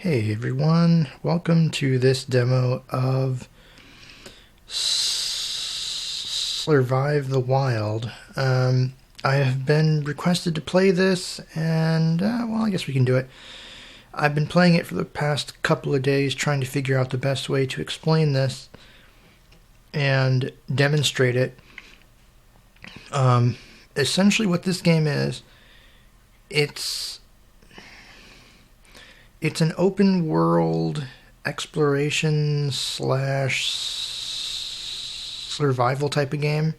Hey everyone, welcome to this demo of Survive the Wild. I have been requested to play this and, well, I guess we can do it. I've been playing it for the past couple of days trying to figure out the best way to explain this and demonstrate it. Essentially what this game is, it's an open world exploration / survival type of game.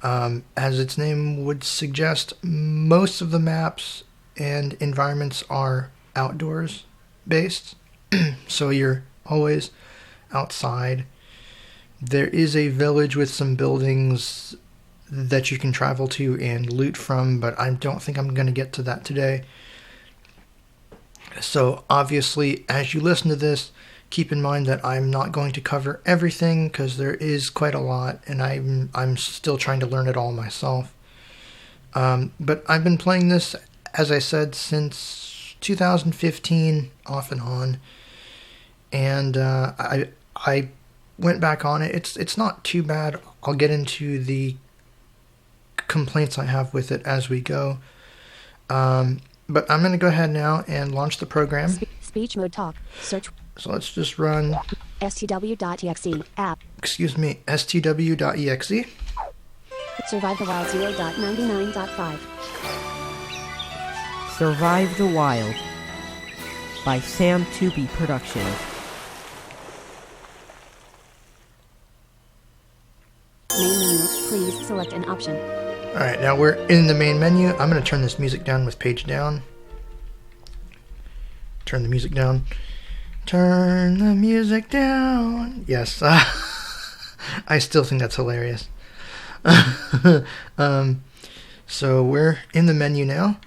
As its name would suggest, most of the maps and environments are outdoors based. So you're always outside. There is a village with some buildings that you can travel to and loot from, but I don't think I'm going to get to that today. So obviously, as you listen to this, keep in mind that I'm not going to cover everything because there is quite a lot, and I'm still trying to learn it all myself. But I've been playing this, as I said, since 2015, off and on, and I went back on it. It's not too bad. I'll get into the complaints I have with it as we go. But I'm going to go ahead now and launch the program. Speech mode talk. Search. So let's just run stw.exe app. stw.exe. Survive the Wild 0.99.5. Survive the Wild by Sam Tooby Productions. Main menu. Please select an option. Alright, now we're in the main menu. I'm going to turn this music down with page down. Turn the music down. Turn the music down. Yes, I still think that's hilarious. So we're in the menu now.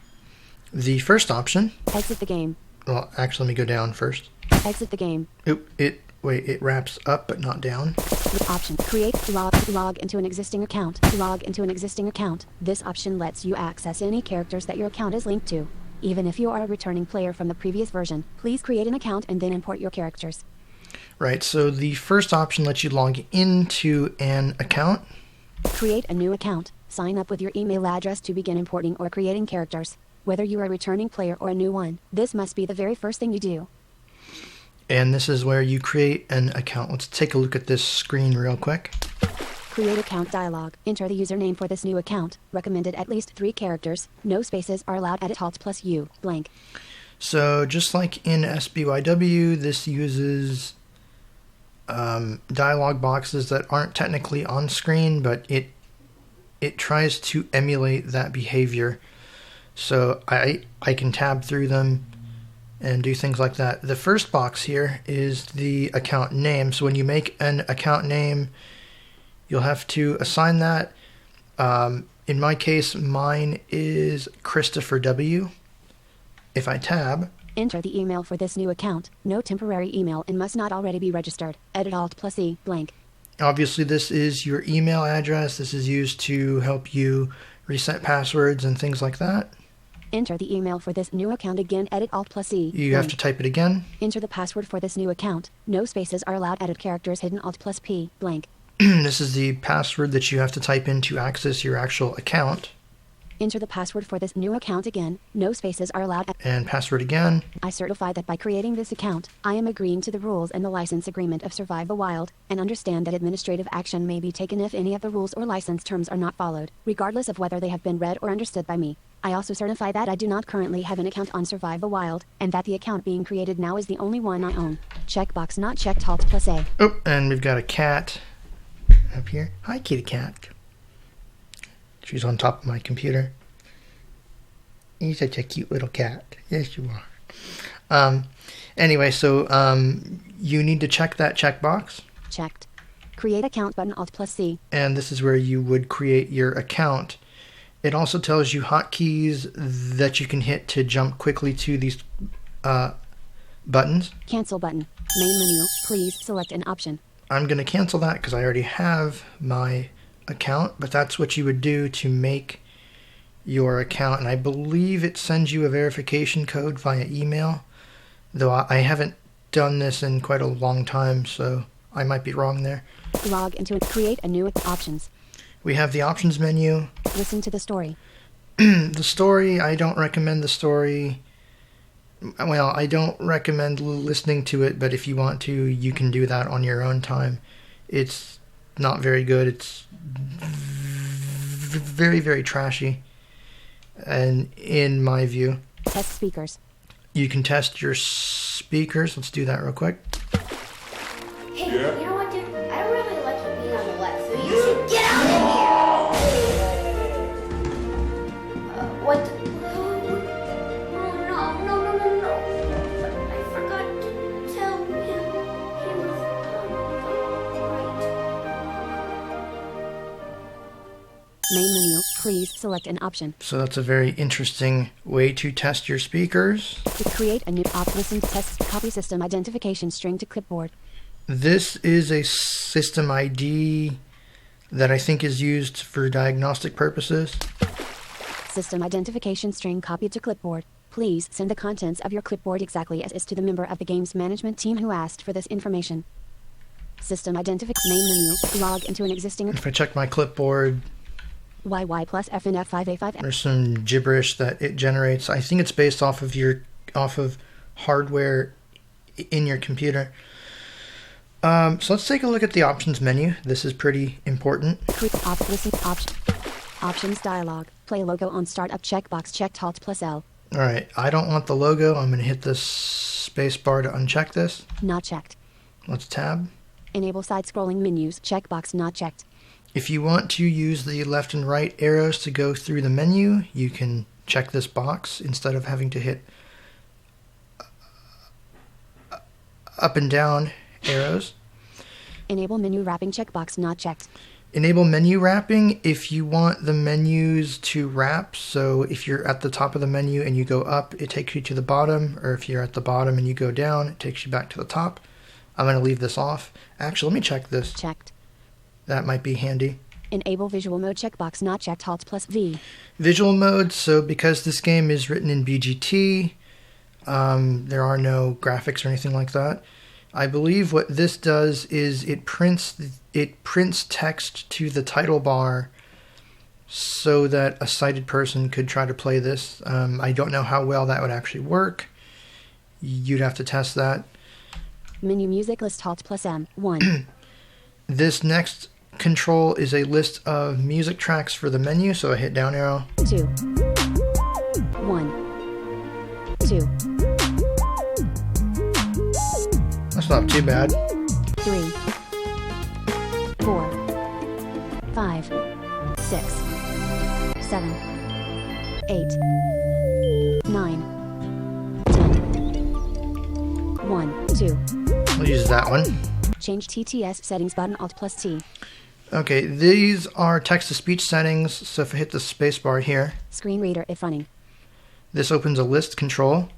The first option. Exit the game. Well, actually, let me go down first. Exit the game. Oop, it wraps up but not down. Option. Create, log into an existing account. Log into an existing account. This option lets you access any characters that your account is linked to. Even if you are a returning player from the previous version, please create an account and then import your characters. Right, so the first option lets you log into an account. Create a new account. Sign up with your email address to begin importing or creating characters. Whether you are a returning player or a new one, this must be the very first thing you do. And this is where you create an account. Let's take a look at this screen real quick. Create account dialog. Enter the username for this new account. Recommended at least 3 characters. No spaces are allowed. Edit Alt plus U, blank. So just like in SBYW, this uses dialog boxes that aren't technically on screen, but it tries to emulate that behavior. So I can tab through them and do things like that. The first box here is the account name. So when you make an account name, you'll have to assign that. In my case, mine is Christopher W. If I tab, enter the email for this new account. No temporary email and must not already be registered. Edit Alt plus E, blank. Obviously this is your email address. This is used to help you reset passwords and things like that. Enter the email for this new account again. Edit Alt plus E. You have to type it again. Enter the password for this new account. No spaces are allowed. Edit characters hidden. Alt plus P, blank. This is the password that you have to type in to access your actual account. Enter the password for this new account again. No spaces are allowed. And password again. I certify that by creating this account, I am agreeing to the rules and the license agreement of Survive the Wild, and understand that administrative action may be taken if any of the rules or license terms are not followed, regardless of whether they have been read or understood by me. I also certify that I do not currently have an account on Survive the Wild, and that the account being created now is the only one I own. Checkbox not checked. Alt plus A. Oh, and we've got a cat up here. Hi, kitty cat. She's on top of my computer. You're such a cute little cat. Yes, you are. Anyway, so you need to check that checkbox. Checked. Create account button. Alt plus C. And this is where you would create your account. It also tells you hotkeys that you can hit to jump quickly to these buttons. Cancel button. Main menu. Please select an option. I'm going to cancel that because I already have my account, but that's what you would do to make your account. And I believe it sends you a verification code via email. though I haven't done this in quite a long time, so I might be wrong there. Log into it. Create a new options. We have the options menu. Listen to the story. The story, I don't recommend the story. Well, I don't recommend listening to it, but if you want to, you can do that on your own time. It's not very good. It's very, very trashy, and in my view. Test speakers. You can test your speakers. Let's do that real quick. Hey, you know what, dude? I don't really like you being on the left, so you should get out of here! What the... Oh, no. I forgot to tell him he was right. Main menu. Please select an option. So that's a very interesting way to test your speakers. To create a new listen to test. Copy system identification string to clipboard. This is a system ID that I think is used for diagnostic purposes. System identification string copied to clipboard. Please send the contents of your clipboard exactly as is to the member of the game's management team who asked for this information. System identification. Main menu. Log into an existing If I check my clipboard, YY plus FNF5A5. there's some gibberish that it generates. I think it's based off of hardware in your computer. So let's take a look at the options menu. This is pretty important. Listen option. Options dialog. Play logo on startup checkbox checked Alt plus L. All right, I don't want the logo. I'm going to hit the space bar to uncheck this. Not checked. Let's tab. Enable side scrolling menus. Checkbox not checked. If you want to use the left and right arrows to go through the menu, you can check this box instead of having to hit up and down arrows. Enable menu wrapping checkbox not checked. Enable menu wrapping if you want the menus to wrap. So if you're at the top of the menu and you go up, it takes you to the bottom, or if you're at the bottom and you go down, it takes you back to the top. I'm going to leave this off. Actually, let me check this. Checked. That might be handy. Enable visual mode checkbox not checked Alt plus V. Visual mode, so because this game is written in BGT, there are no graphics or anything like that. I believe what this does is it prints text to the title bar so that a sighted person could try to play this. I don't know how well that would actually work. You'd have to test that. Menu music list Alt plus M. 1. This next control is a list of music tracks for the menu, so I hit down arrow. 2. 1. 2. That's not too bad. 3. 4. 5. 6. 7. 8. 9. 10. 1. 2. I'll use that one. Change TTS settings button Alt plus T. Okay, these are text-to-speech settings, so if I hit the spacebar here, Screen reader if running. this opens a list control.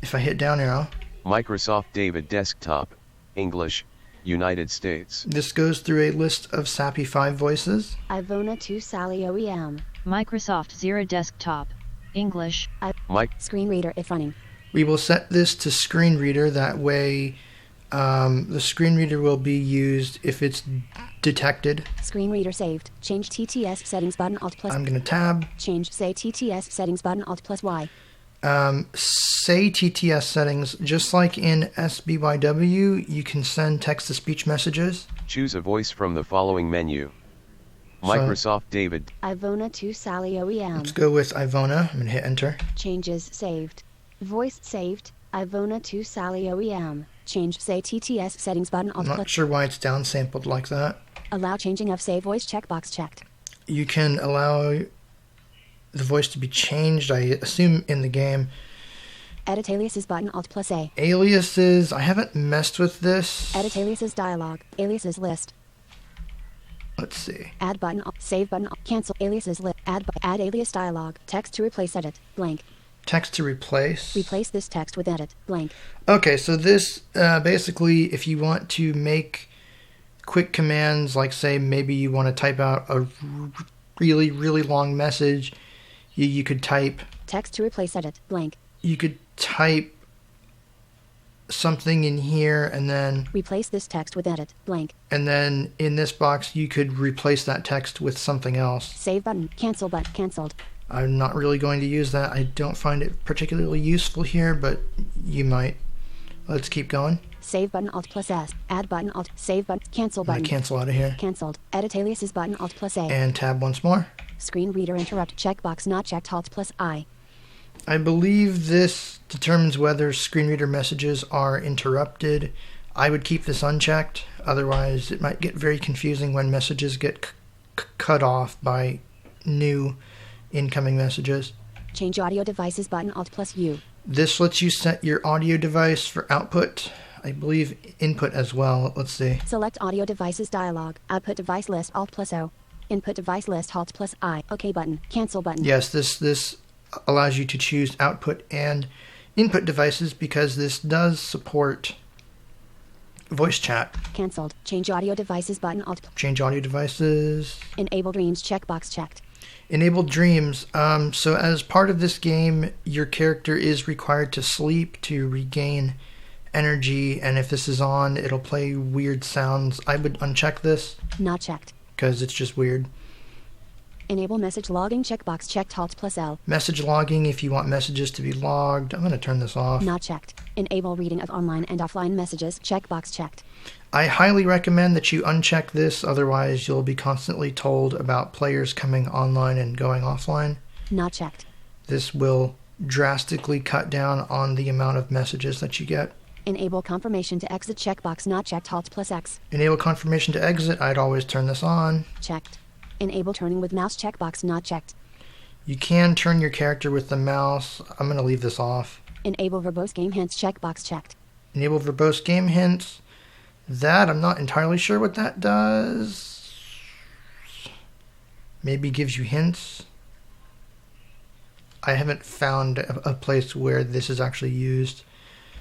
If I hit down arrow, Microsoft David Desktop, English, United States. this goes through a list of SAPI 5 voices. Ivona 2 Sally OEM. Microsoft Zero Desktop, English. Screen reader if running. We will set this to screen reader, that way the screen reader will be used if it's detected. Screen reader saved. Change TTS settings button Alt plus. I'm going to tab. Change say TTS settings button Alt plus Y. Say TTS settings, just like in SBYW, you can send text-to-speech messages. Choose a voice from the following menu. Microsoft David. Ivona 2 Sally OEM. Let's go with Ivona. I'm going to hit enter. Changes saved. Voice saved. Ivona 2 Sally OEM. Change say TTS settings button Alt I'm not plus. sure why it's downsampled like that. Allow changing of say voice checkbox checked. You can allow the voice to be changed, I assume, in the game. Edit aliases button Alt plus A. Aliases, I haven't messed with this. Edit aliases dialog. Aliases list. Let's see. Add button. Save button. Cancel aliases list. Add alias dialog. Text to replace edit. Blank. Text to replace. Replace this text with edit. Blank. Okay, so this basically, if you want to make quick commands, like say maybe you want to type out a really, really long message, you could type. Text to replace edit. Blank. You could type something in here, and then Replace this text with edit, blank. in this box you could replace that text with something else. Save button, cancel button, canceled. I'm not really going to use that. I don't find it particularly useful here, but you might. Let's keep going. Save button, Alt plus S. Add button, Alt. Save button, cancel I'm going button. to cancel out of here. Canceled. Edit aliases button, Alt plus A. And tab once more. Screen reader interrupt, checkbox not checked, Alt plus I. I believe this determines whether screen reader messages are interrupted. I would keep this unchecked, otherwise it might get very confusing when messages get cut off by new incoming messages. Change audio devices button, Alt plus U. This lets you set your audio device for output. I believe input as well. Let's see. Select audio devices dialog. Output device list, Alt plus O. Input device list, Alt plus I. OK button. Cancel button. Yes, this allows you to choose output and input devices because this does support voice chat. Cancelled. Change audio devices button, Alt. Change audio devices. Enable dreams checkbox checked. Enable dreams. So as part of this game, your character is required to sleep to regain energy, and if this is on, it'll play weird sounds. I would uncheck this Not checked. because it's just weird. Enable message logging checkbox checked, Alt plus L. Message logging if you want messages to be logged. I'm going to turn this off. Not checked. Enable reading of online and offline messages checkbox checked. I highly recommend that you uncheck this, otherwise you'll be constantly told about players coming online and going offline. Not checked. This will drastically cut down on the amount of messages that you get. Enable confirmation to exit checkbox not checked, Alt plus X. Enable confirmation to exit. I'd always turn this on. Checked. Enable turning with mouse checkbox not checked. You can turn your character with the mouse. I'm going to leave this off. Enable verbose game hints checkbox checked. Enable verbose game hints. That, I'm not entirely sure what that does. Maybe gives you hints. I haven't found a place where this is actually used.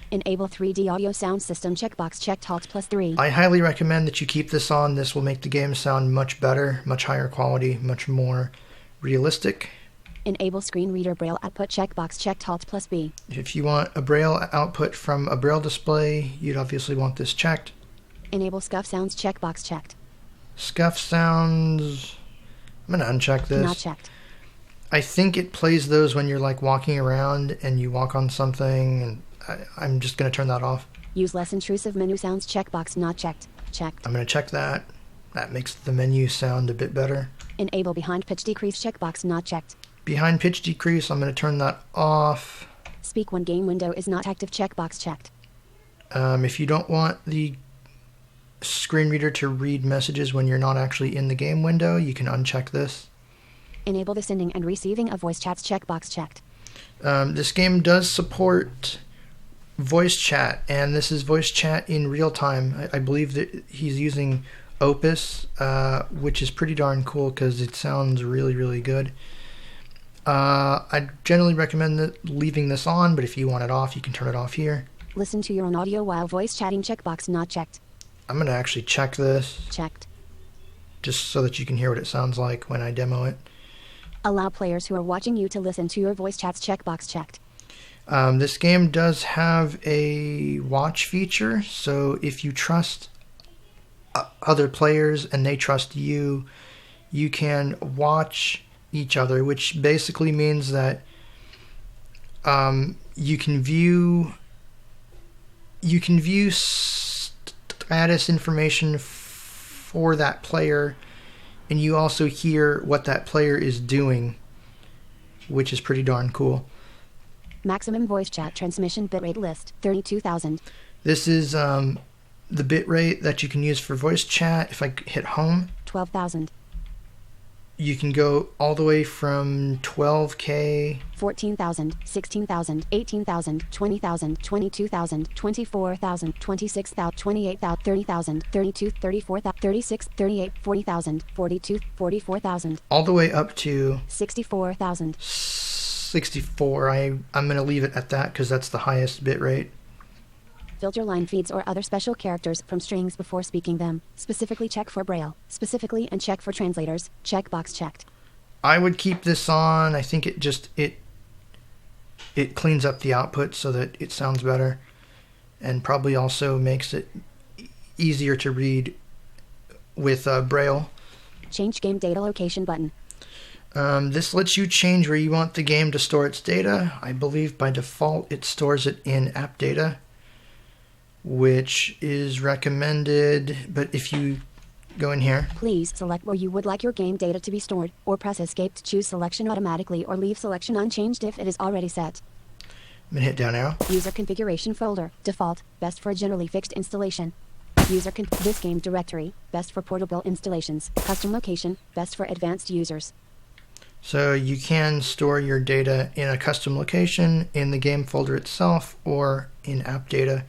Enable 3D audio sound system checkbox checked, Alt plus 3. I highly recommend that you keep this on. This will make the game sound much better, much higher quality, much more realistic. Enable screen reader braille output checkbox checked, Alt plus B. If you want a braille output from a braille display, you'd obviously want this checked. Enable scuff sounds checkbox checked. Scuff sounds. I'm going to uncheck this. Not checked. I think it plays those when you're like walking around and you walk on something, and I'm just going to turn that off. Use less intrusive menu sounds checkbox not checked. Checked. I'm going to check that. That makes the menu sound a bit better. Enable behind pitch decrease checkbox not checked. Behind pitch decrease, I'm going to turn that off. Speak when game window is not active checkbox checked. If you don't want the screen reader to read messages when you're not actually in the game window, you can uncheck this. Enable the sending and receiving of voice chats checkbox checked. This game does support voice chat, and this is voice chat in real time. I believe that he's using Opus, which is pretty darn cool because it sounds really, really good. I generally recommend leaving this on, but if you want it off, you can turn it off here. Listen to your own audio while voice chatting checkbox not checked. I'm going to actually check this Checked. just so that you can hear what it sounds like when I demo it. Allow players who are watching you to listen to your voice chats checkbox checked. This game does have a watch feature, so if you trust other players and they trust you, you can watch each other, which basically means that you can view status information for that player, and you also hear what that player is doing, which is pretty darn cool. Maximum voice chat transmission bitrate list 32,000. This is the bitrate that you can use for voice chat. If I hit home, 12,000. you can go all the way from 12K, 14,000, 16,000, 18,000, 20,000, 22,000, 24,000, 26,000, 28,000, 30,000, 32, 34,000, 36, 38, 40,000, 42, 44,000, all the way up to 64,000. 64. I'm going to leave it at that because that's the highest bitrate. Filter line feeds or other special characters from strings before speaking them. Specifically check for Braille. Specifically and check for translators. Checkbox checked. I would keep this on. I think it cleans up the output so that it sounds better. and probably also makes it easier to read with Braille. Change game data location button. This lets you change where you want the game to store its data. I believe by default it stores it in app data, which is recommended, but if you go in here, Please select where you would like your game data to be stored, or press escape to choose selection automatically or leave selection unchanged if it is already set. I'm going to hit down arrow. User configuration folder, default, best for generally fixed installation. This game directory, best for portable installations. Custom location, best for advanced users. So you can store your data in a custom location, in the game folder itself, or in app data,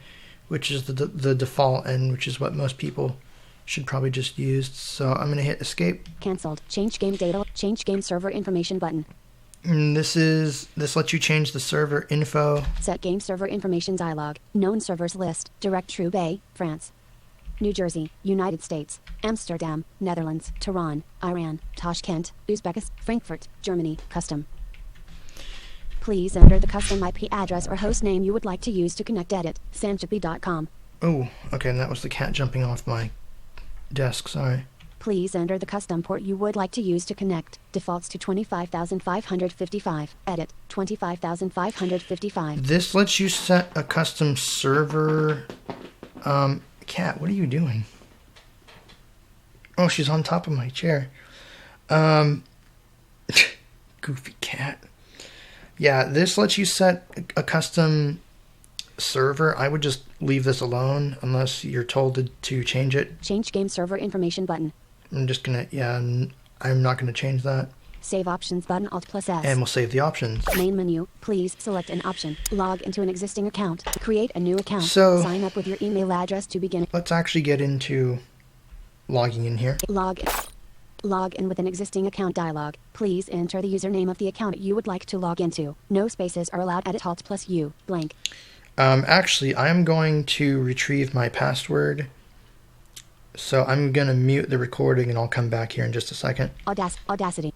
which is the default and which is what most people should probably just use. So I'm going to hit escape. Cancelled. Change game data. Change game server information button. And this lets you change the server info. Set game server information dialog. Known servers list. Direct True Bay, France. New Jersey, United States, Amsterdam, Netherlands, Tehran, Iran, Tashkent, Uzbekistan, Frankfurt, Germany, custom. Please enter the custom IP address or host name you would like to use to connect edit, samchippy.com. Oh, okay, and that was the cat jumping off my desk, sorry. Please enter the custom port you would like to use to connect. Defaults to 25,555. Edit, 25,555. This lets you set a custom server. Cat, what are you doing? Oh, she's on top of my chair. Goofy cat. Yeah, this lets you set a custom server. I would just leave this alone unless you're told to change it. Change game server information button. I'm just gonna, I'm not gonna change that. Save options button Alt plus S. And we'll save the options. Main menu, please select an option. Log into an existing account. Create a new account. So, sign up with your email address to begin. Let's actually get into logging in here. Log in with an existing account dialog. Please enter the username of the account you would like to log into. No spaces are allowed. Edit Alt plus U, blank. Actually, I'm going to retrieve my password. So I'm going to mute the recording and I'll come back here in just a second. Audacity.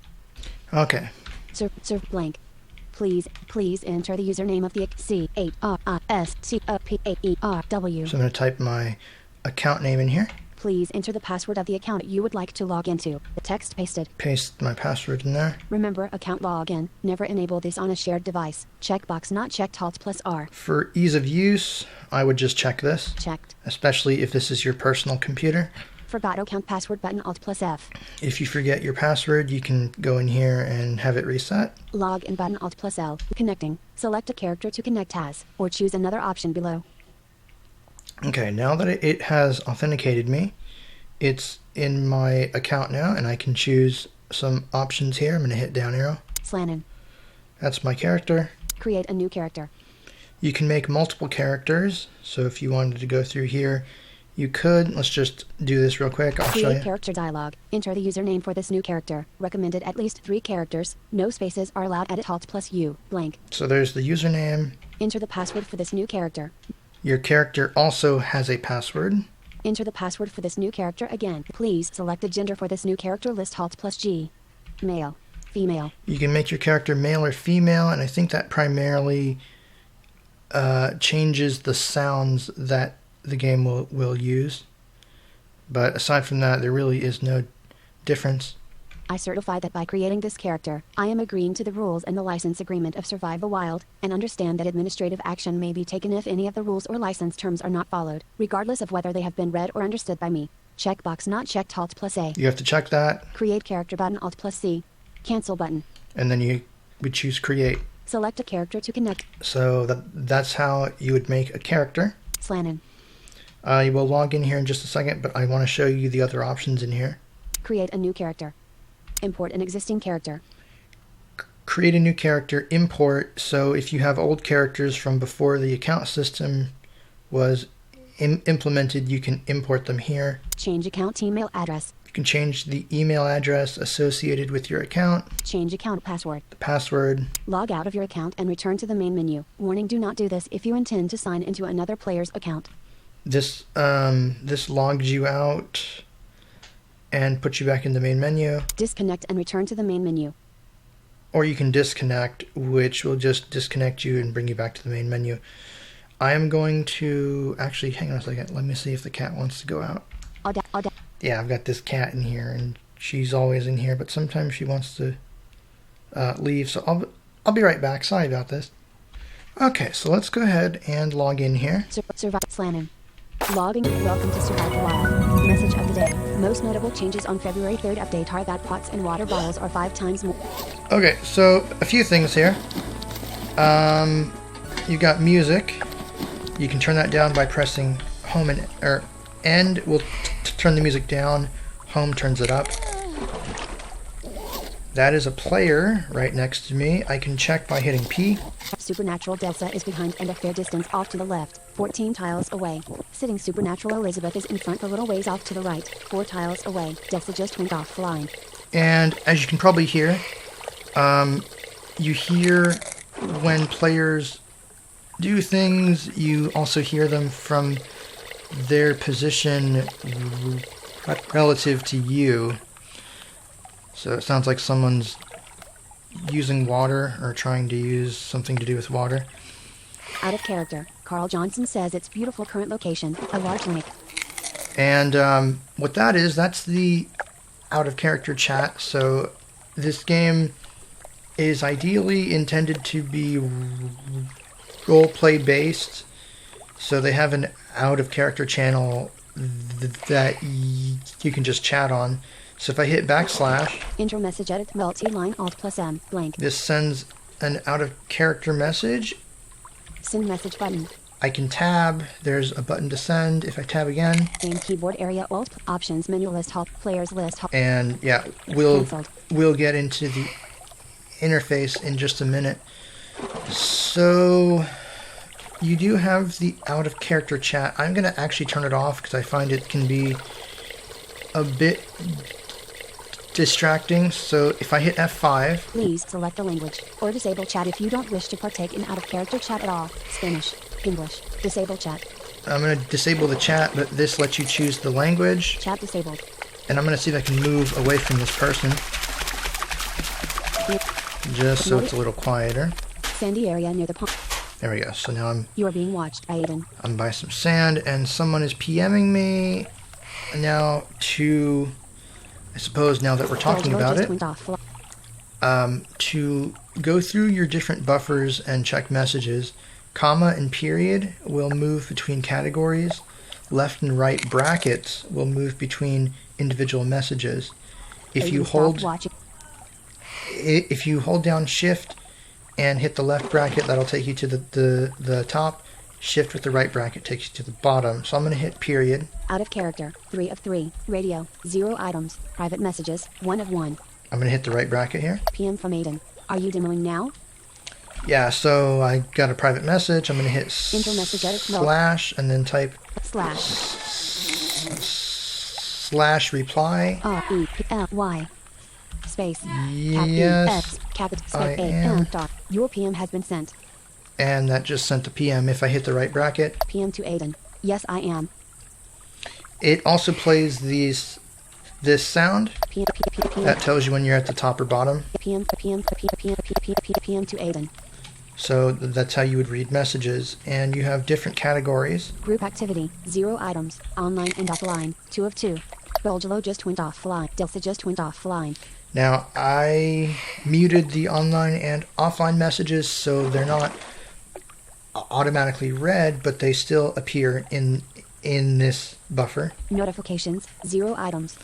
Okay. Serve blank. Please enter the username of the CARSCOPAERW. So I'm going to type my account name in here. Please enter the password of the account you would like to log into. The text pasted. Paste my password in there. Remember, account login. Never enable this on a shared device. Checkbox not checked. Alt plus R. For ease of use, I would just check this. Checked. Especially if this is your personal computer. Forgot account password button Alt plus F. If you forget your password, you can go in here and have it reset. Login button Alt plus L. Connecting. Select a character to connect as, or choose another option below. Okay, now that it has authenticated me, it's in my account now, and I can choose some options here. I'm going to hit down arrow. Slannon. That's my character. Create a new character. You can make multiple characters, so if you wanted to go through here, you could. Let's just do this real quick. I'll show you. Create character dialog. Enter the username for this new character. Recommended at least 3 characters. No spaces are allowed. Edit Alt plus U, blank. So there's the username. Enter the password for this new character. Your character also has a password. Enter the password for this new character again. Please select the gender for this new character. List Alt plus G. Male. Female. You can make your character male or female, and I think that primarily changes the sounds that the game will use. But aside from that, there really is no difference. I certify that by creating this character, I am agreeing to the rules and the license agreement of Survive the Wild, and understand that administrative action may be taken if any of the rules or license terms are not followed, regardless of whether they have been read or understood by me. Checkbox not checked Alt plus A. You have to check that. Create character button Alt plus C. Cancel button. And then you would choose create. Select a character to connect. So that's how you would make a character. Slannon. You will log in here in just a second, but I want to show you the other options in here. Create a new character. Import an existing character. Create a new character, import. So if you have old characters from before the account system was implemented, you can import them here. Change account email address. You can change the email address associated with your account. Change account password. The password. Log out of your account and return to the main menu. Warning: do not do this if you intend to sign into another player's account. This logs you out and puts you back in the main menu. Disconnect and return to the main menu. Or you can disconnect, which will just disconnect you and bring you back to the main menu. I am going to actually hang on a second. Let me see if the cat wants to go out. Yeah, I've got this cat in here, and she's always in here, but sometimes she wants to leave. So I'll be right back. Sorry about this. Okay, so let's go ahead and log in here. Survive slamming. Logging. Welcome to Survive the Wild. Message of the day. Most notable changes on February 3rd update are that pots and water bottles are 5 times more. Okay, so a few things here. You've got music. You can turn that down by pressing home and end will turn the music down. Home turns it up. That is a player right next to me. I can check by hitting P. Supernatural Delsa is behind and a fair distance off to the left, 14 tiles away. Sitting Supernatural Elizabeth is in front a little ways off to the right, 4 tiles away. Delsa just went offline. And as you can probably hear, you hear when players do things, you also hear them from their position relative to you. So it sounds like someone's using water or trying to use something to do with water. Out of character. Carl Johnson says its beautiful current location, a large lake. And what that is, that's the out of character chat. So this game is ideally intended to be roleplay based. So they have an out of character channel that you can just chat on. So if I hit backslash, intro message edit multi-line Alt+M blank. This sends an out of character message. Send message button. I can tab. There's a button to send. If I tab again, game keyboard area Alt options menu list hop players list hop. And yeah, we'll get into the interface in just a minute. So you do have the out of character chat. I'm going to actually turn it off because I find it can be a bit distracting. So if I hit F5, please select the language or disable chat if you don't wish to partake in out of character chat at all. Spanish, English, disable chat. I'm going to disable the chat, but this lets you choose the language. Chat disabled. And I'm going to see if I can move away from this person, just so it's a little quieter. Sandy area near the pond. There we go. So now you are being watched, Aiden. I'm by some sand, and someone is PMing me. Now I suppose now that we're talking about it, to go through your different buffers and check messages, comma and period will move between categories. Left and right brackets will move between individual messages. If you hold down Shift and hit the left bracket, that'll take you to the top. Shift with the right bracket takes you to the bottom. So I'm going to hit period. Out of character, 3 of 3. Radio, 0 items. Private messages, 1 of 1. I'm going to hit the right bracket here. PM from Aiden. Are you demoing now? Yeah, so I got a private message. I'm going to hit slash and then type slash reply. R-E-P-L-Y. Space. Yes, I am. Your PM has been sent. And that just sent a PM. If I hit the right bracket. PM to Aiden. Yes, I am. It also plays this sound. That tells you when you're at the top or bottom. PM to Aiden. So that's how you would read messages. And you have different categories. Group activity, 0 items. Online and offline, 2 of 2. Belgelo just went offline. Delsa just went offline. Now, I muted the online and offline messages, so they're not automatically read, but they still appear in this buffer. Notifications, 0 items.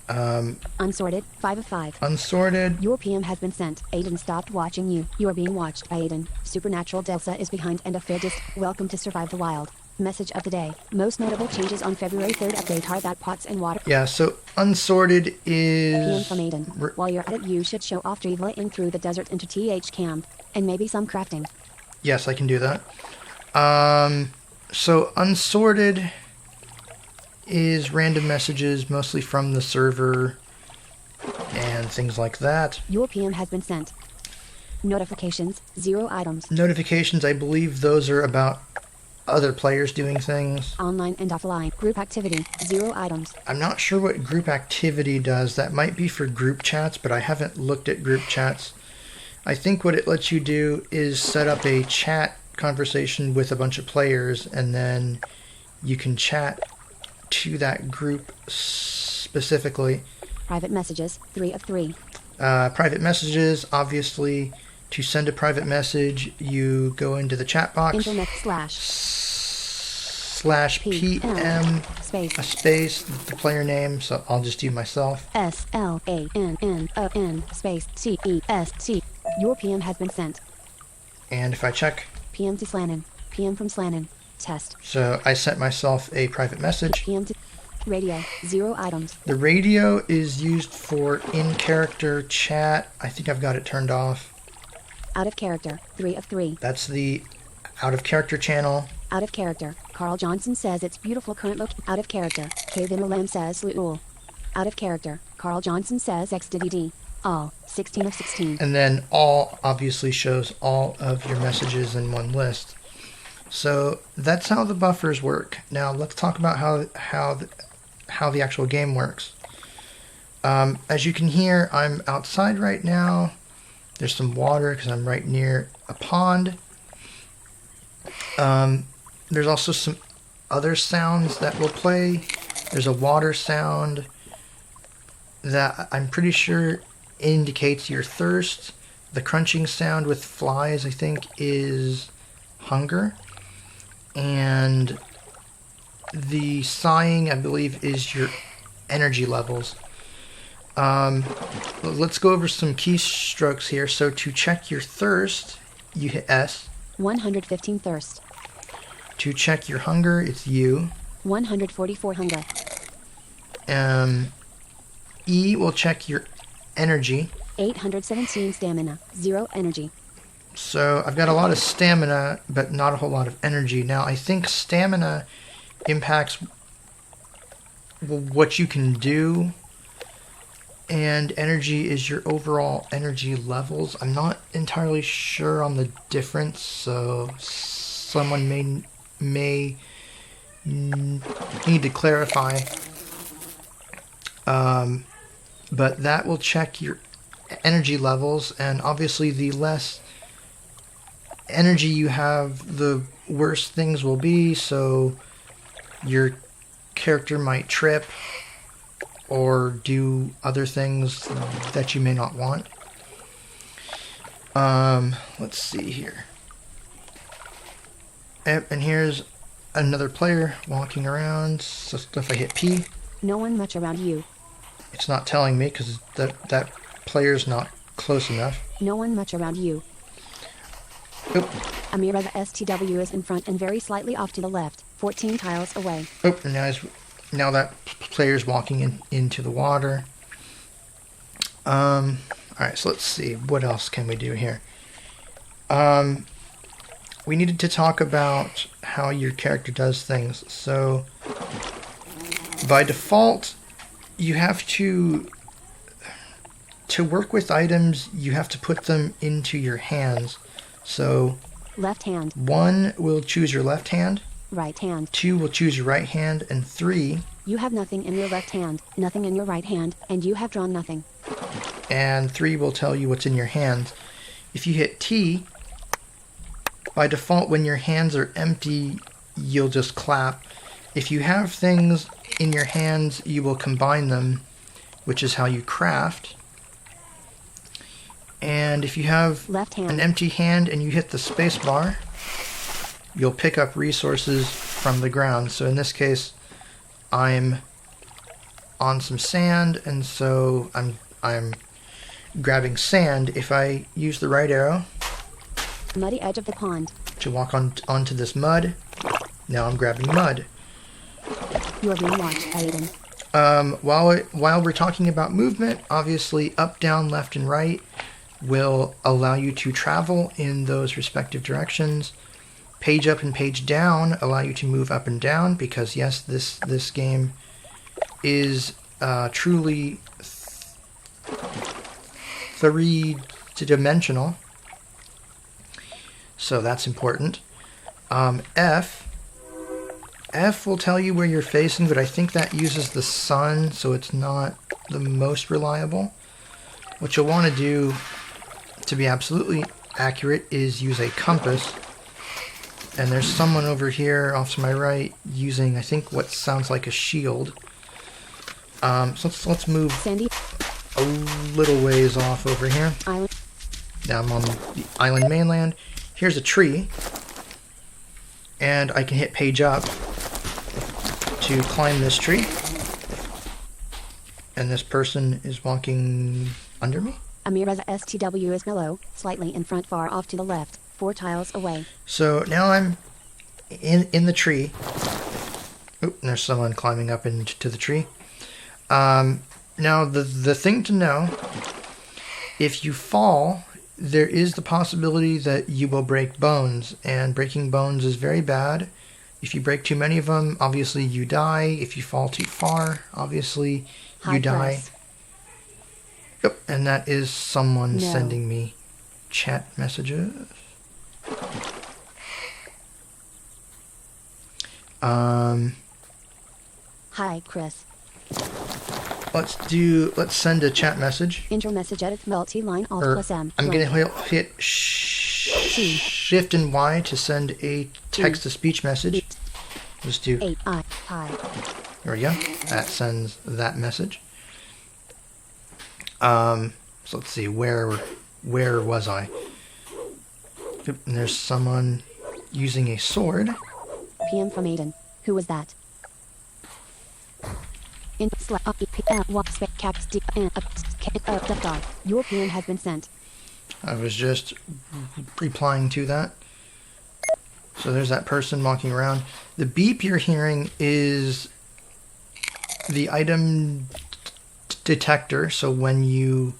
Unsorted, 5 of 5. Unsorted. Your PM has been sent. Aiden stopped watching you. You are being watched by Aiden. Supernatural Delsa is behind and a fair distance. Welcome to Survive the Wild. Message of the day. Most notable changes on February 3rd update are that pots and water. Yeah, so unsorted is... PM from Aiden. While you're at it, you should show off traveling through the desert into TH camp. And maybe some crafting. Yes, I can do that. So unsorted is random messages, mostly from the server and things like that. Your PM has been sent. Notifications, 0 items. Notifications, I believe those are about other players doing things. Online and offline. Group activity, 0 items. I'm not sure what group activity does. That might be for group chats, but I haven't looked at group chats. I think what it lets you do is set up a chat conversation with a bunch of players, and then you can chat to that group specifically. Private messages, 3 of 3. Private messages, obviously, to send a private message, you go into the chat box. Internet / PM space a space, the player name, so I'll just do myself. SLANNON space CEST. Your PM has been sent. And if I check, PM to Slannon. PM from Slannon. Test. so I sent myself a private message. PM to radio. 0 items. The radio is used for in-character chat. I think I've got it turned off. Out of character. 3 of 3. That's the out-of-character channel. Out of character. Carl Johnson says it's beautiful current look. Out of character. Kevin Lamb says Luul. Out of character. Carl Johnson says XDDD. All. 16 of 16. And then all obviously shows all of your messages in one list. So that's how the buffers work. Now let's talk about how the actual game works. As you can hear, I'm outside right now. There's some water because I'm right near a pond. There's also some other sounds that will play. There's a water sound that I'm pretty sure indicates your thirst. The crunching sound with flies, I think, is hunger. And the sighing, I believe, is your energy levels. Let's go over some keystrokes here. So to check your thirst, you hit S. 115 thirst. To check your hunger, it's U. 144 hunger. E will check your energy. 817 stamina. 0 energy. So I've got a lot of stamina, but not a whole lot of energy. Now, I think stamina impacts what you can do, and energy is your overall energy levels. I'm not entirely sure on the difference, so someone may need to clarify. But that will check your energy levels, and obviously the less energy you have, the worse things will be, so your character might trip or do other things that you may not want. Let's see here. And here's another player walking around. So if I hit P, No one much around you. it's not telling me because that player's not close enough. No one much around you. Oop. Amira the STW is in front and very slightly off to the left, 14 tiles away. Oh, and now that player's walking into the water. Alright, so let's see. What else can we do here? We needed to talk about how your character does things. So, by default, you have to work with items, you have to put them into your hands. So, Left hand, 1 will choose your left hand, right hand. 2 will choose your right hand, and 3, You have nothing in your left hand, nothing in your right hand, and you have drawn nothing. and 3 will tell you what's in your hands. If you hit T, by default, when your hands are empty, you'll just clap. If you have things in your hands, you will combine them, which is how you craft. And if you have Left hand. an empty hand and you hit the space bar, you'll pick up resources from the ground. So in this case, I'm on some sand, and so I'm grabbing sand. If I use the right arrow Muddy edge of the pond. to walk onto this mud, now I'm grabbing mud. You are being watched, Aiden. While we're talking about movement, obviously up, down, left, and right will allow you to travel in those respective directions. Page up and page down allow you to move up and down, because yes, this game is truly three-dimensional, so that's important. F will tell you where you're facing, but I think that uses the sun, so it's not the most reliable. What you'll want to do to be absolutely accurate is use a compass. And there's someone over here off to my right using, I think, what sounds like a shield. So let's move Sandy a little ways off over here. Island. Now I'm on the island mainland. Here's a tree. And I can hit page up to climb this tree. And this person is walking under me. Amira's STW is below, slightly in front, far off to the left, 4 tiles away. So now I'm in the tree. Oop, and there's someone climbing up into the tree. Now the thing to know, if you fall, there is the possibility that you will break bones, and breaking bones is very bad. If you break too many of them, obviously you die. If you fall too far, obviously you High die. press. Yep, and that is someone No. sending me chat messages. Hi, Chris. Let's send a chat message. Intro message edit multi-line Alt Or plus M. I'm blank. going to hit Shift and Y to send a text-to-speech message. Just do, 8 I. Hi. there we go. That sends that message. So let's see, where was I? Oop, and there's someone using a sword. PM from Aiden. Who was that? In slash caps D Your PM has been sent. I was just replying to that. So there's that person walking around. The beep you're hearing is the item detector. So when you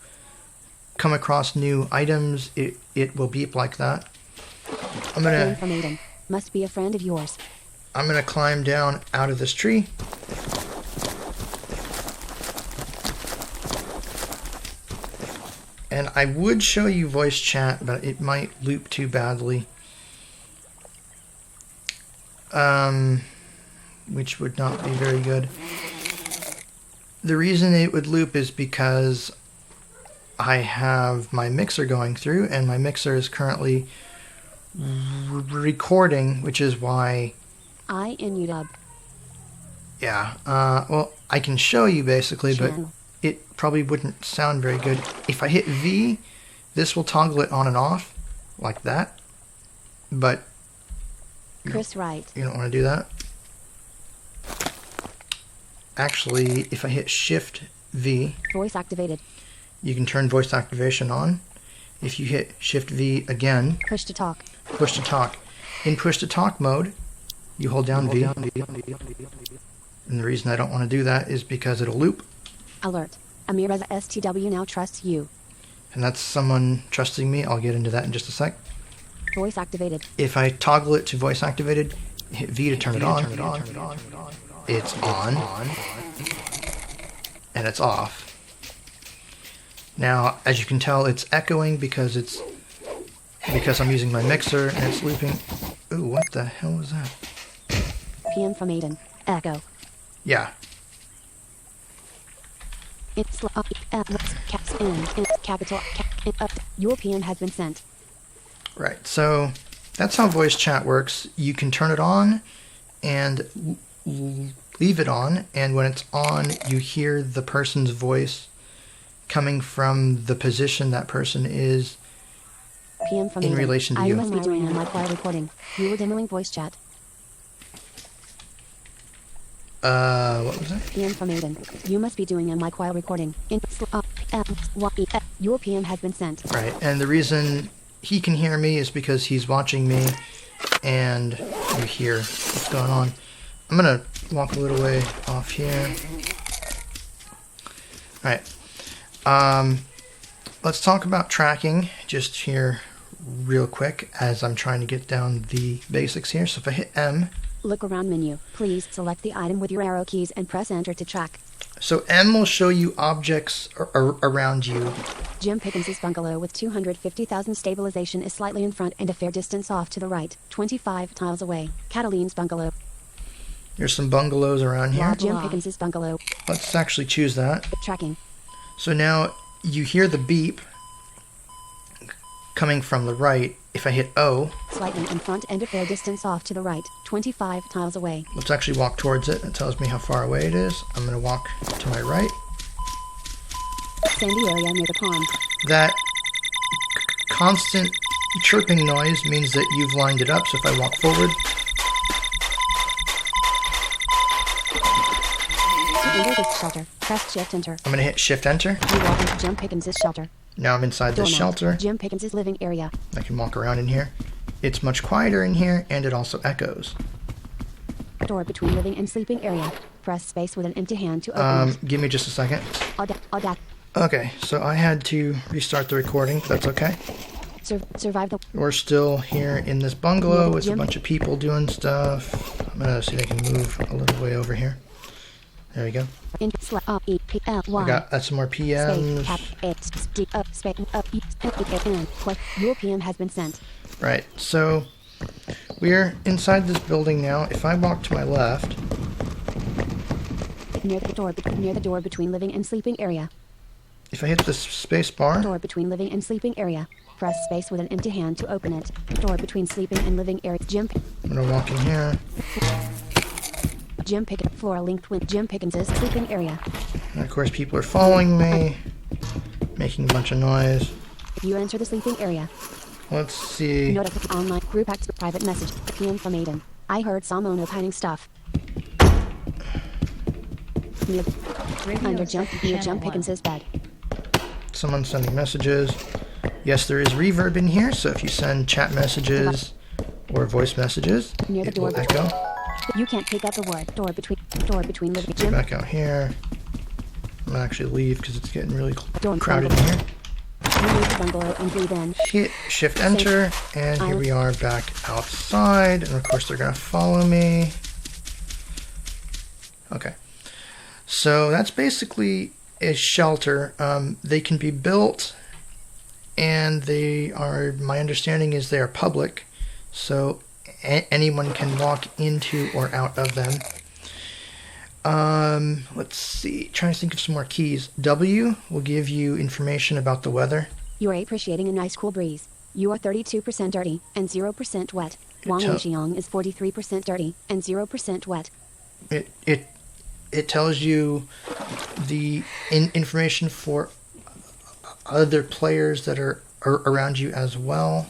come across new items, it will beep like that. PM from Aiden. Must be a friend of yours. I'm gonna climb down out of this tree. And I would show you voice chat, but it might loop too badly. Which would not be very good. The reason it would loop is because I have my mixer going through, and my mixer is currently recording, which is why... I in UW. Yeah, well, I can show you basically, but Channel. it probably wouldn't sound very good. If I hit V, this will toggle it on and off, like that. But Chris Wright. you don't want to do that. Actually, if I hit Shift V, Voice activated. you can turn voice activation on. If you hit Shift V again, Push to talk. push to talk. In push to talk mode, you hold down V. And the reason I don't want to do that is because it'll loop. Alert. Amira's STW now trusts you. And that's someone trusting me. I'll get into that in just a sec. Voice activated. If I toggle it to voice activated, hit V to turn it on. It's on. And it's off. Now, as you can tell, it's echoing because I'm using my mixer and it's looping. Ooh, what the hell was that? PM from Aiden. Echo. Yeah. It's caps in capital cap, Your PM has been sent. Right. So that's how voice chat works. You can turn it on and leave it on, and when it's on, you hear the person's voice coming from the position that person is PM from in Aiden. relation to I you. must be doing a mic while recording. You were demoing voice chat. What was that? PM from Aiden. You must be doing a mic while recording. Your PM has been sent. Right. And the reason he can hear me is because he's watching me and you hear what's going on. I'm gonna walk a little way off here. Alright. Let's talk about tracking just here real quick as I'm trying to get down the basics here. So if I hit M, Look around menu. Please select the item with your arrow keys and press enter to track. so M will show you objects around you. Jim Pickens' bungalow with 250,000 stabilization is slightly in front and a fair distance off to the right, 25 tiles away. Cataline's bungalow. There's some bungalows around here. Jim Pickens' bungalow. Let's actually choose that. Tracking. So now you hear the beep coming from the right, if I hit O, Slightly in front and a fair distance off to the right, 25 tiles away. let's actually walk towards it. It tells me how far away it is. I'm going to walk to my right. Sandy area near the pond. That constant chirping noise means that you've lined it up, so if I walk forward, To enter this shelter, press Shift Enter. I'm going to hit Shift Enter. You walk into Jim Pickens' shelter. Now I'm inside this Doormat, shelter. Jim Pickens' living area. I can walk around in here. It's much quieter in here, and it also echoes. Door between living and sleeping area. Press space with an empty hand to open it. Give me just a second. Audac. Okay, so I had to restart the recording, but that's okay. Survive the... We're still here in this bungalow with a bunch of people doing stuff. I'm gonna see if I can move a little way over here. There we go. I got some more PMs. Your PM has been sent. Right, so we're inside this building now. If I walk to my left, Near the door between living and sleeping area. if I hit the space bar, Door between living and sleeping area. Press space with an empty hand to open it. Door between sleeping and living area. I'm gonna walk in here. Jim Pickens floor linked with Jim Pickens' sleeping area. And of course, people are following me, making a bunch of noise. You enter the sleeping area. Let's see. Notification online group acts private message. PM from Aiden. I heard some opining stuff. Under Jump Pickens' bed. Someone's sending messages. Yes, there is reverb in here, so if you send chat messages or voice messages, Near the it will door. echo. You can't pick up the word. Door between living. Go Jim. back out here. I'm gonna actually leave because it's getting really Door crowded in here. You leave the bungalow and breathe in. Hit Shift Enter, and here we are back outside. And of course, they're gonna follow me. Okay, so that's basically a shelter. They can be built, and they are. My understanding is they are public, so anyone can walk into or out of them. Let's see. Trying to think of some more keys. W will give you information about the weather. You are appreciating a nice cool breeze. You are 32% dirty and 0% wet. Wang Yixiong is 43% dirty and 0% wet. It tells you the information for other players that are around you as well.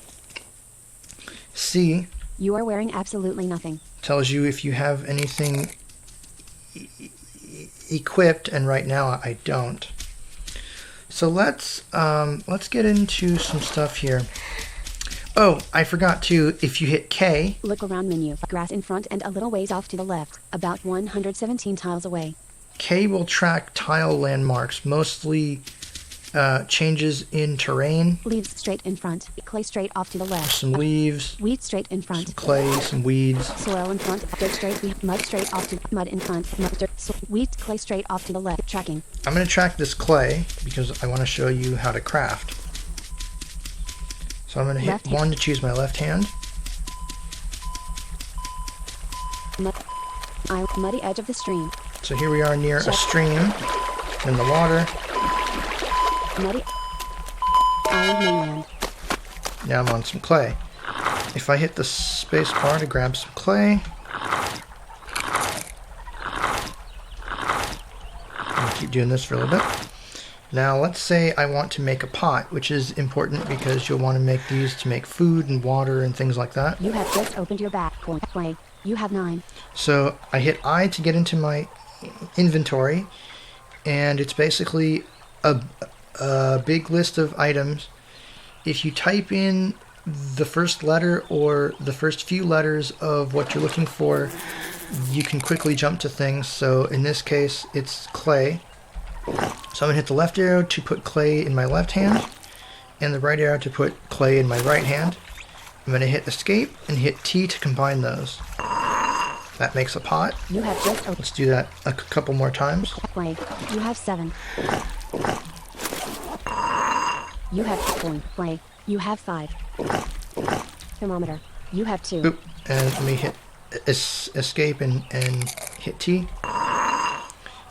C You are wearing absolutely nothing. tells you if you have anything equipped, and right now I don't. So let's get into some stuff here. Oh, I forgot to. If you hit K, Look around menu. Grass in front and a little ways off to the left. About 117 tiles away. K will track tile landmarks, mostly changes in terrain. Leaves straight in front. Clay straight off to the left. Some leaves, Weeds straight in some front. clay, some weeds. Soil in front. Dirt straight behind. Mud straight off to mud in front. Mud, dirt, weeds, clay straight off to the left. Tracking. I'm going to track this clay because I want to show you how to craft. So I'm going to hit Left hand. 1 to choose my left hand. Muddy edge of the stream. So here we are near a stream in the water. Muddy island mainland. Now I'm on some clay. If I hit the space bar to grab some clay, I'm going to keep doing this for a little bit. Now let's say I want to make a pot, which is important because you'll want to make these to make food and water and things like that. You have just opened your back play. You have 9. So I hit I to get into my inventory, and it's basically a big list of items. If you type in the first letter or the first few letters of what you're looking for, you can quickly jump to things. So in this case, it's clay. So I'm going to hit the left arrow to put clay in my left hand, and the right arrow to put clay in my right hand. I'm going to hit escape and hit T to combine those. That makes a pot. You have just opened Let's do that a couple more times. play. You have 7. You have play. You have 5. Thermometer. You have 2. Oop, and let me hit escape and hit T.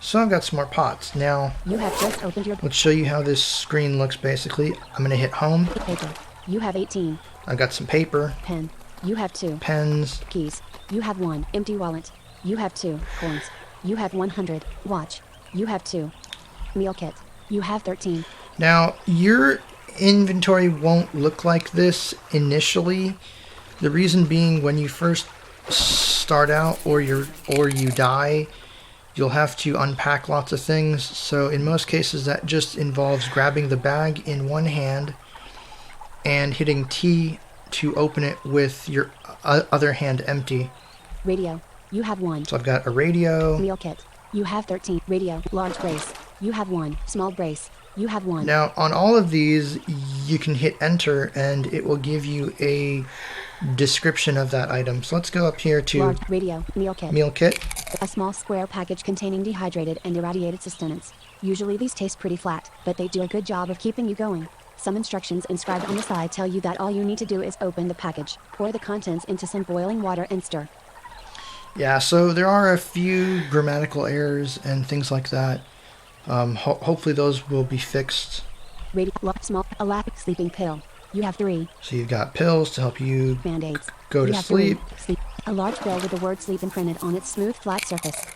So I've got some more pots. Now, You have just opened your let's show you how this screen looks basically. I'm going to hit home. paper. You have 18. I got some paper, Pen. You have 2. pens. Keys. You have 1. Empty wallet. You have 2. Coins. You have 100. Watch. You have 2. Meal kit. You have 13. Now, your inventory won't look like this initially. The reason being, when you first start out or you die, you'll have to unpack lots of things. So in most cases, that just involves grabbing the bag in one hand and hitting T to open it with your other hand empty. Radio. You have 1. So I've got a radio. Meal kit. You have 13. Radio. Large brace. You have 1. Small brace. You have 1. Now, on all of these, you can hit enter and it will give you a description of that item. So let's go up here to Large radio. Meal kit. meal kit. A small square package containing dehydrated and irradiated sustenance. Usually these taste pretty flat, but they do a good job of keeping you going. Some instructions inscribed on the side tell you that all you need to do is open the package, pour the contents into some boiling water and stir. Yeah, so there are a few grammatical errors and things like that. Hopefully those will be fixed. Radio. Small. Elastic sleeping pill. You have 3. So you've got pills to help you Band-aids. go to You have sleep. 3. Sleep. A large pill with the word sleep imprinted on its smooth, flat surface.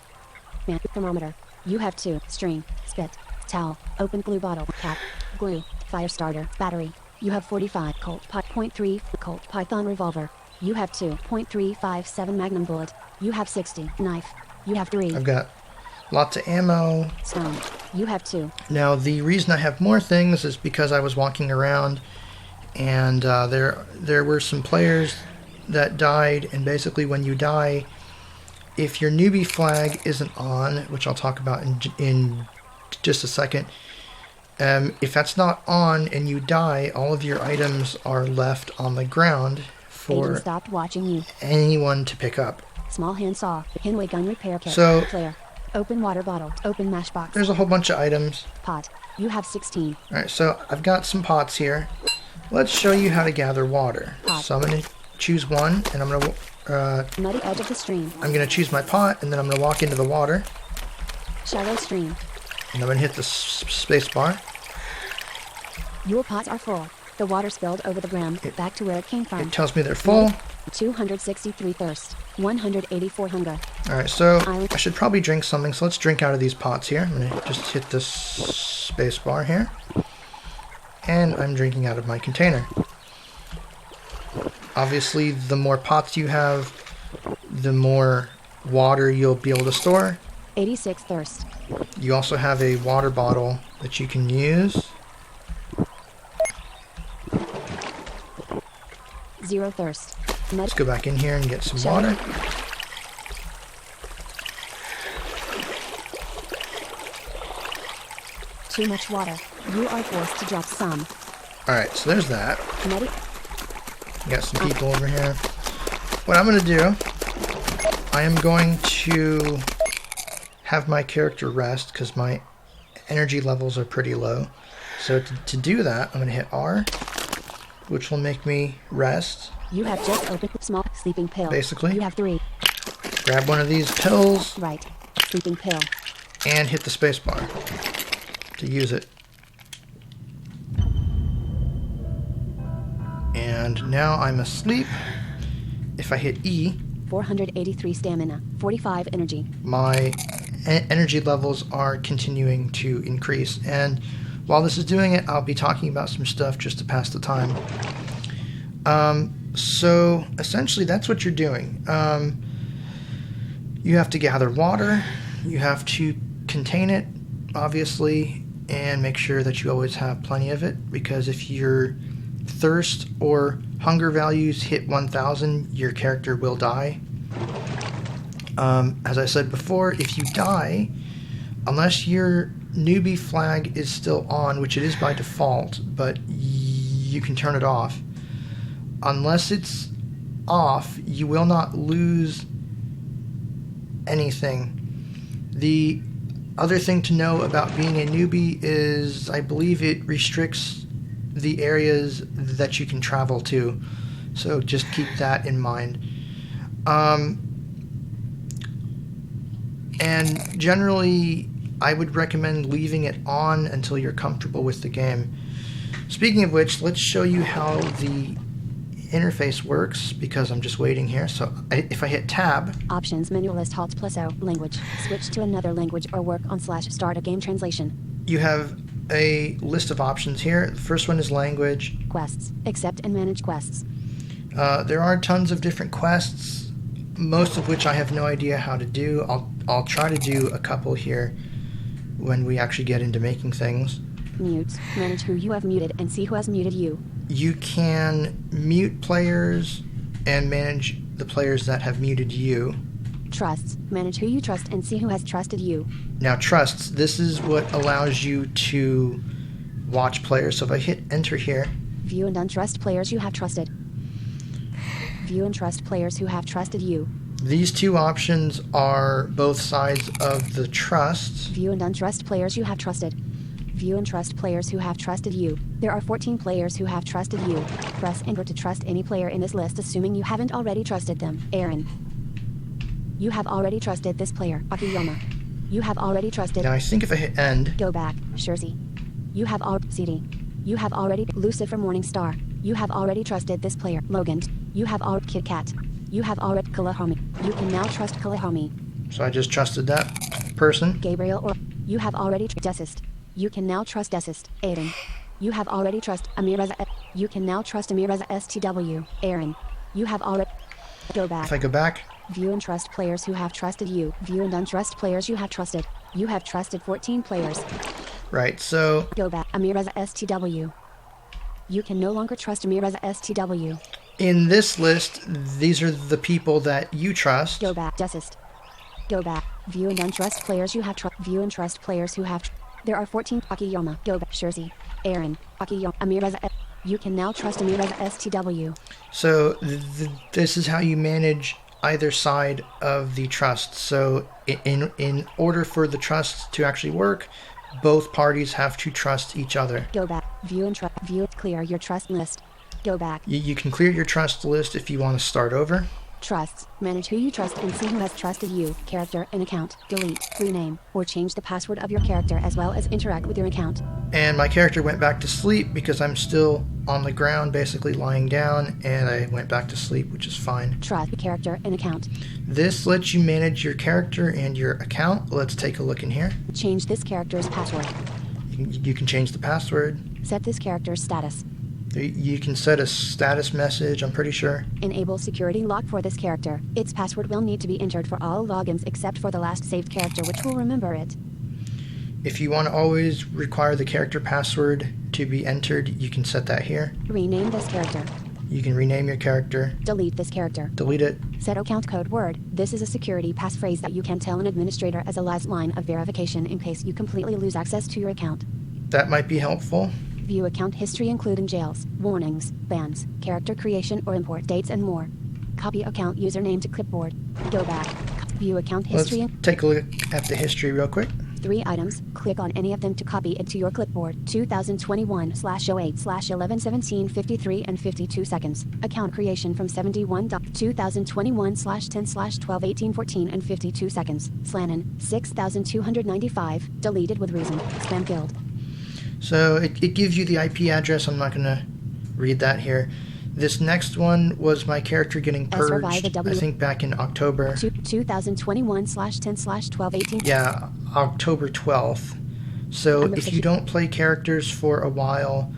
Thermometer. You have 2. String. Spit. Towel. Open glue bottle. Cap. Glue. Fire starter. Battery. You have 45. Colt. .3. Colt Python revolver. You have 2. .357 Magnum bullet. You have 60. Knife. You have 3. I've got lots of ammo. Stone. You have 2. Now, the reason I have more things is because I was walking around and there were some players that died, and basically when you die, if your newbie flag isn't on, which I'll talk about in just a second, if that's not on and you die, all of your items are left on the ground Agent for stopped watching you. anyone to pick up. Small handsaw. Hinway gun repair kit. So- Flare. Open water bottle. Open mash box. There's a whole bunch of items. Pot. You have 16. Alright, so I've got some pots here. Let's show you how to gather water. Pot. So I'm going to choose one, and I'm going to Muddy edge of the stream. I'm going to choose my pot, and then I'm going to walk into the water, Shallow stream. and I'm going to hit the space bar. Your pots are full. The water spilled over the brim, back to where it came from. It tells me they're full. 263 thirst. 184 hunger. Alright, so I should probably drink something, so let's drink out of these pots here. I'm going to just hit this space bar here. And I'm drinking out of my container. Obviously, the more pots you have, the more water you'll be able to store. 86 thirst. You also have a water bottle that you can use. 0 thirst. Let's go back in here and get some water. Too much water. You are forced to drop some. Alright, so there's that. Muddy. Got some people over here. What I'm going to do, I am going to have my character rest because my energy levels are pretty low. So to do that, I'm going to hit R, which will make me rest. You have just opened small sleeping pill. Basically. You have 3. Grab one of these pills Right. Sleeping pill. and hit the space bar to use it. And now I'm asleep. If I hit E, 483 stamina. 45 energy. my energy levels are continuing to increase. And while this is doing it, I'll be talking about some stuff just to pass the time. So essentially that's what you're doing. You have to gather water, you have to contain it, obviously, and make sure that you always have plenty of it, because if your thirst or hunger values hit 1000, your character will die. As I said before, if you die, unless your newbie flag is still on, which it is by default, but you can turn it off. Unless it's off, you will not lose anything. The other thing to know about being a newbie is I believe it restricts the areas that you can travel to. So just keep that in mind. And generally, I would recommend leaving it on until you're comfortable with the game. Speaking of which, let's show you how the interface works, because I'm just waiting here. So if I hit tab, Options menu list Alt plus O. Language. Switch to another language or work on / start a game translation. you have a list of options here. The first one is language. Quests. Accept and manage quests. There are tons of different quests, most of which I have no idea how to do. I'll try to do a couple here when we actually get into making things. Mute. Manage who you have muted and see who has muted you. You can mute players and manage the players that have muted you. Trusts. Manage who you trust and see who has trusted you. Now, trusts, this is what allows you to watch players. So if I hit enter here, View and untrust players you have trusted. View and trust players who have trusted you. these two options are both sides of the trusts. View and untrust players you have trusted. View and trust players who have trusted you. There are 14 players who have trusted you. Press enter to trust any player in this list, assuming you haven't already trusted them. Aaron. You have already trusted this player. Akiyama. You have already trusted. Now I think if I hit end, Go back. Shursey. You have already. CD. You have already. Lucifer Morningstar. You have already trusted this player. Logan. You have already. Kit Kat. You have already. Kalahami. You can now trust Kalahami. so I just trusted that person. Gabriel or. You have already. Desist. You can now trust Desist. Aiden. You have already trust Amireza. You can now trust Amireza STW. Aaron. You have already. Go back. If I go back, View and trust players who have trusted you. View and untrust players you have trusted. You have trusted 14 players. right, so Go back. Amireza STW. You can no longer trust Amireza STW. in this list, these are the people that you trust. Go back. Desist. Go back. View and untrust players you have trust. View and trust players who have. There are 14. Akiyama. Go back. Shursey. Aaron. Akiyama. Amireza. You can now trust Amireza STW. So this is how you manage either side of the trust. So in order for the trust to actually work, both parties have to trust each other. Go back. View and trust. View. Clear your trust list. Go back. You can clear your trust list if you want to start over. Trusts. Manage who you trust and see who has trusted you. Character and account. Delete, rename, or change the password of your character as well as interact with your account. And my character went back to sleep because I'm still on the ground, basically lying down, and I went back to sleep, which is fine. Trust, character, and account. This lets you manage your character and your account. Let's take a look in here. Change this character's password. You can change the password. Set this character's status. You can set a status message, I'm pretty sure. Enable security lock for this character. Its password will need to be entered for all logins except for the last saved character, which will remember it. If you want to always require the character password to be entered, you can set that here. Rename this character. You can rename your character, Delete this character. delete it. Set account code word. This is a security passphrase that you can tell an administrator as a last line of verification in case you completely lose access to your account. That might be helpful. View account history including jails, warnings, bans, character creation or import dates and more. Copy account username to clipboard. Go back. View account Let's history. take a look at the history real quick. 3 items. Click on any of them to copy it to your clipboard. 2021/08/11/17 and 52 seconds. Account creation from 2021/10/12/18 and 52 seconds. Slannon 6295. Deleted with reason. Spam guild. So it gives you the IP address. I'm not going to read that here. This next one was my character getting purged, I think back in October. 2021/10/12/18. Yeah, October 12th. So Number if you 50. don't play characters for a while,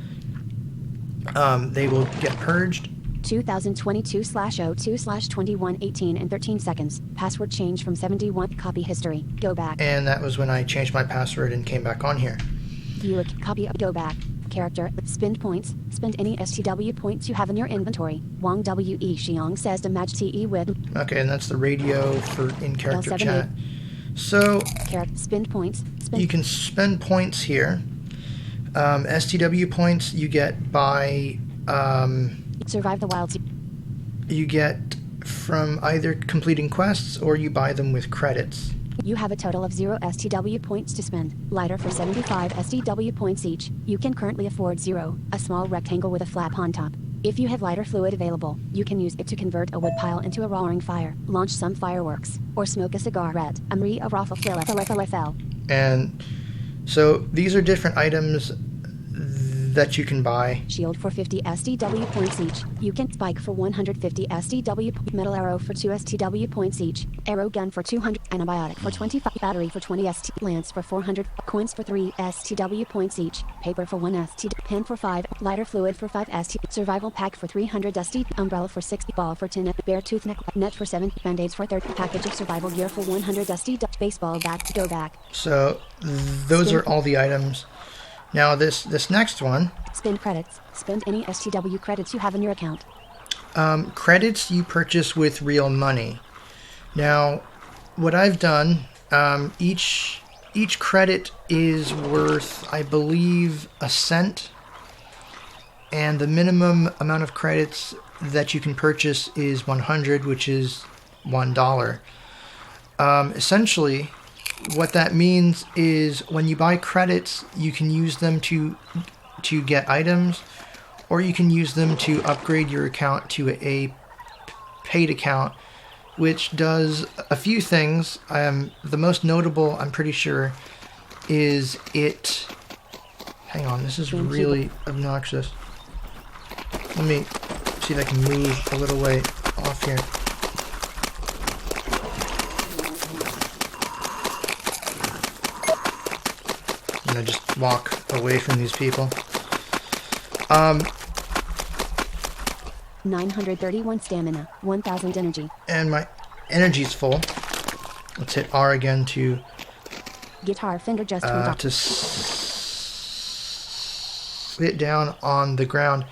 they will get purged. 2022/02/2118 and 13 seconds. Password change from 71. Copy history. Go back. And that was when I changed my password and came back on here. View a copy. Go back. Character. Spend points. Spend any STW points you have in your inventory. Wang W.E. Xiong says to match TE with. Okay, and that's the radio for in-character L78. chat. So Character. Spend points. Spend. you can spend points here. STW points you get by Survive the wilds. you get from either completing quests or you buy them with credits. You have a total of 0 STW points to spend. Lighter for 75 STW points each. You can currently afford 0, a small rectangle with a flap on top. If you have lighter fluid available, you can use it to convert a wood pile into a roaring fire, launch some fireworks, or smoke a cigarette. Amri a raffle fill. And so these are different items that you can buy. Shield for 50 STW points each. You can spike for 150 STW. Metal arrow for 2 STW points each. Arrow gun for 200. Antibiotic for 25. Battery for 20 ST. Lance for 400. Coins for 3 STW points each. Paper for 1 ST. Pen for 5. Lighter fluid for 5 ST. Survival pack for 300 ST. Umbrella for 60. Ball for 10. Bear tooth net for 7. Band-aids for 30. Package of survival gear for 100 ST. Baseball bat. Go back. So those are all the items. Now this next one. Spend credits. Spend any STW credits you have in your account. Credits you purchase with real money. Now, what I've done, each credit is worth, I believe, a cent, and the minimum amount of credits that you can purchase is 100, which is $1. Essentially, what that means is when you buy credits, you can use them to get items, or you can use them to upgrade your account to a paid account, which does a few things. The most notable, I'm pretty sure, is it... Hang on, this is really obnoxious. Let me see if I can move a little way off here. I'm gonna just walk away from these people. 931 stamina, 1000 energy. And my energy's full. Let's hit R again to Guitar finger just to sit down on the ground.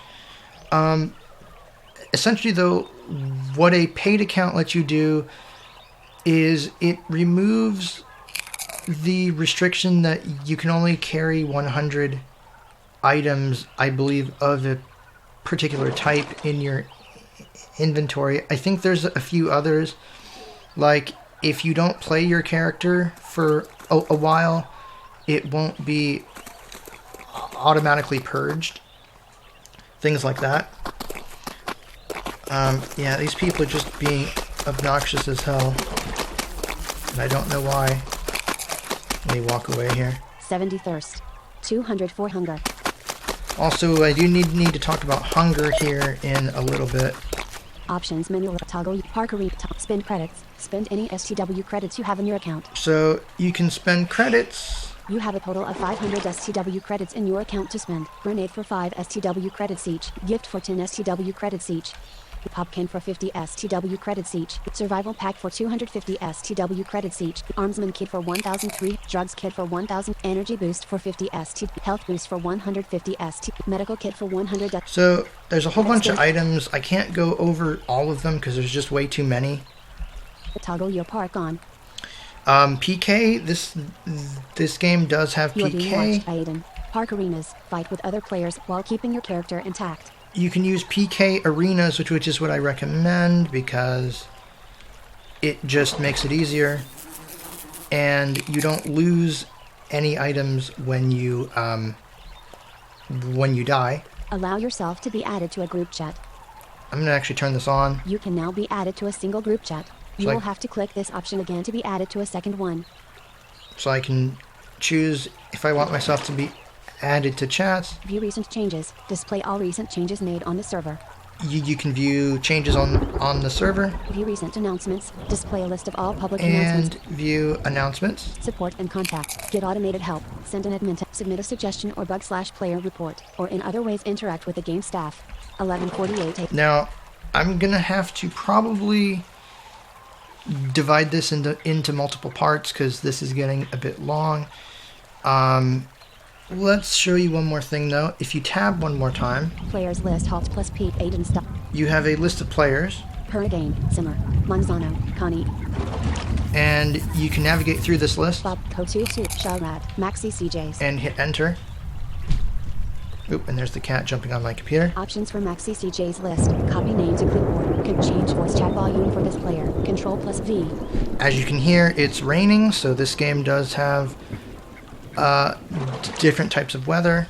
Essentially, though, what a paid account lets you do is it removes the restriction that you can only carry 100 items, I believe, of a particular type in your inventory. I think there's a few others, like if you don't play your character for a while, it won't be automatically purged. Things like that. Yeah, these people are just being obnoxious as hell, and I don't know why. Let me walk away here. 70 thirst, 204 hunger. Also, I do need to talk about hunger here in a little bit. Options menu, toggle park arena, spend credits. Spend any STW credits you have in your account. So you can spend credits. You have a total of 500 STW credits in your account to spend. Grenade for 5 STW credits each. Gift for 10 STW credits each. Popkin for 50 STW credits each. Survival pack for 250 STW credits each. Armsman kit for 1003. Drugs kit for 1000. Energy boost for 50 ST. Health boost for 150 ST. Medical kit for 100. So there's a whole bunch of items. I can't go over all of them because there's just way too many. Toggle your park on. PK. This game does have You are being watched PK. by Aiden. Park arenas. Fight with other players while keeping your character intact. You can use PK arenas, which is what I recommend because it just makes it easier, and you don't lose any items when you die. Allow yourself to be added to a group chat. I'm gonna actually turn this on. You can now be added to a single group chat. You So will have to click this option again to be added to a second one. So I can choose if I want myself to be added to chats. View recent changes. Display all recent changes made on the server. You can view changes on the server View recent announcements. Display a list of all public and announcements. view announcements. Support and contact. Get automated help. Send an admin. Submit a suggestion or bug/player report. Or in other ways interact with the game staff. 1148. Now, I'm gonna have to probably divide this into multiple parts because this is getting a bit long. Let's show you one more thing though. If you tab one more time, Players list halt plus Pete Aiden stop. you have a list of players, Hurricane. Simmer. Manzano. Connie. and you can navigate through this list Bob. Kotutu. Sharad. Maxi CJs. and hit enter. Oop, and there's the cat jumping on my computer. Options for Maxi CJ's list. Copy name to clipboard. Can change voice chat volume for this player. Control plus V. As you can hear, it's raining, so this game does have different types of weather.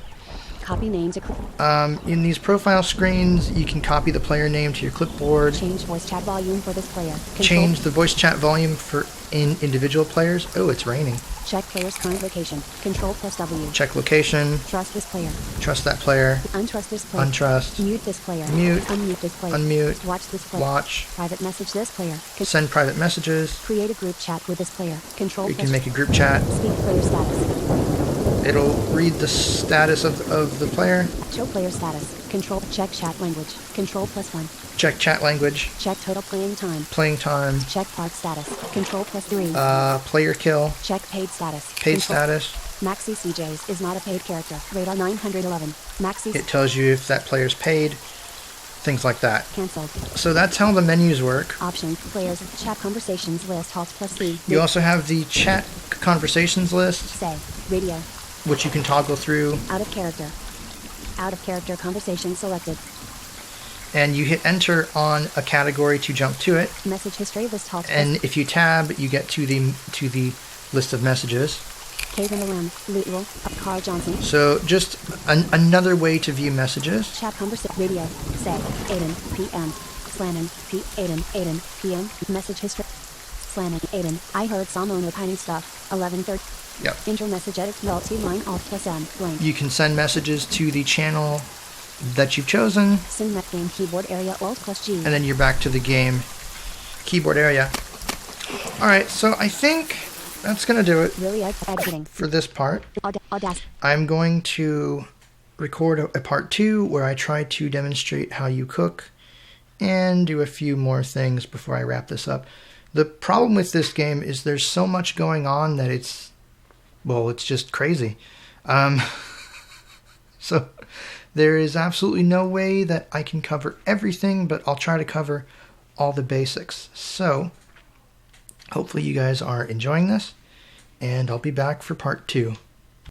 Copy name to In these profile screens, you can copy the player name to your clipboard. change voice chat volume for this player. Control Change the voice chat volume for individual players. Oh, it's raining. check player's current location. Control plus W. Check location. Trust this player. Trust that player. Untrust this player. Untrust. Mute this player. Mute. Unmute this player. Unmute. Watch this player. Watch. Private message this player. Send private messages. Create a group chat with this player. Control You plus can make a group chat. speak player status. It'll read the status of the player. Show player status. Control check chat language. Control plus 1. Check chat language. Check total playing time. Playing time. Check part status. Control plus 3. Player kill. Check paid status. Paid Control- status. Maxi CJs is not a paid character. Radar 911. Maxi It tells you if that player's paid. Things like that. cancelled. So that's how the menus work. Option players chat conversations list Alt plus C. You also have the chat conversations list, say radio which you can toggle through, out of character. Out of character conversation selected. and you hit enter on a category to jump to it. Message history list Alt And if you tab, you get to the list of messages. Cave in the Limb, Lootle, Carl Johnson. So just another way to view messages. Chat conversation radio. Say Aiden PM. Slannon P Aiden PM. Message history. Slannon Aiden. I heard someone repining stuff. 11:30. Yep. Intro message edit. Multi line Alt plus M. Blank. You can send messages to the channel that you've chosen, Send net game keyboard area Alt plus G. and then you're back to the game keyboard area. Alright, so I think that's going to do it Really editing. for this part. Audacity. I'm going to record a part 2 where I try to demonstrate how you cook and do a few more things before I wrap this up. The problem with this game is there's so much going on that it's just crazy. So there is absolutely no way that I can cover everything, but I'll try to cover all the basics. So hopefully you guys are enjoying this, and I'll be back for part 2.